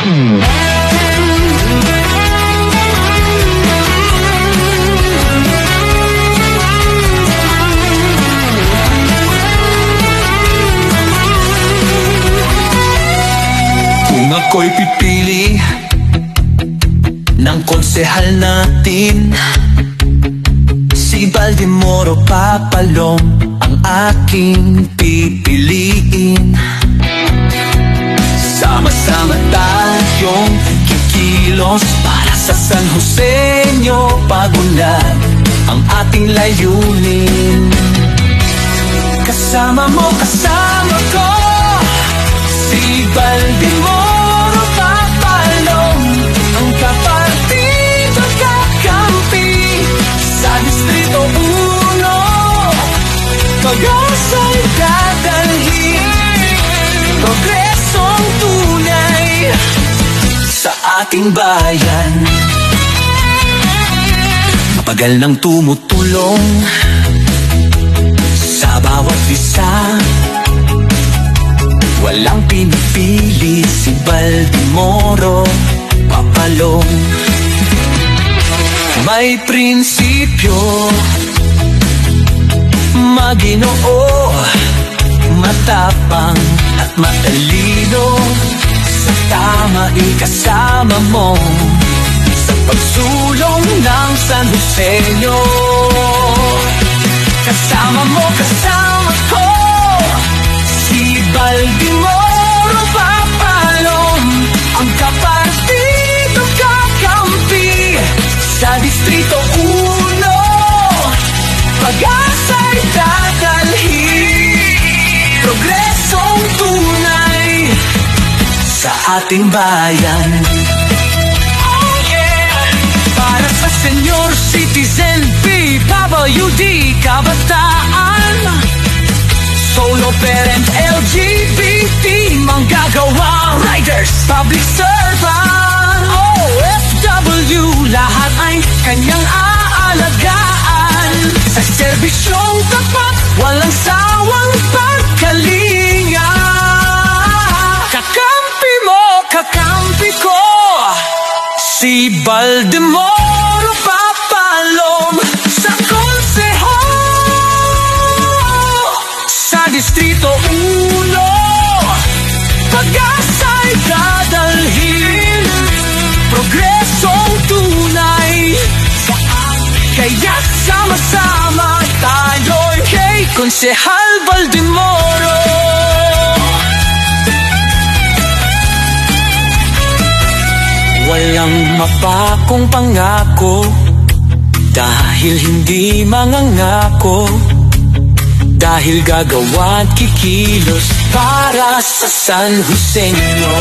Kung ako'y pipili ng konsehal natin, si Baldemoro Papalong ang aking pipiliin. Sama-sama tayong kikilos para sa San Joseño, pagunlad ang ating layunin. Kasama mo, kasama ko, si Baldemoro Papalong, ang kapartido kakampi sa Distrito 1. Pag-asa'y dadalhin, progresong tunay sa ating bayan. Mapagal nang tumutulong sa bawat isa, walang pinipili si Baldemoro Papalong. May prinsipyo, maginoo, matapang at matalino. Sa tama ikasama mo sa pagsulong ng San Joseño. Kasama mo, kasama ko, si Baldemoro Papalong, ang kapartido kakampi sa Distrito 1. Pag-asa'y dadalhin, progresong tunay sa ating bayan. Oh yeah! Para sa senior citizen, PWD, kabataan, solo parent, LGBT, manggagawa, riders, public servant, OFW, lahat ay kanyang aalagaan. Sa serbisyong tapat, walang sawang pagkalinga. Kakampi mo, kakampi ko, si Baldemoro Papalong, sa konseho sa Distrito 1. Pag-asa'y dadalhin, progresong tunay, kaya sama-sama tayo'y kay Konsehal Baldemoro. Walang mapakong pangako dahil hindi mangangako, dahil gagawa at kikilos para sa San Joseño.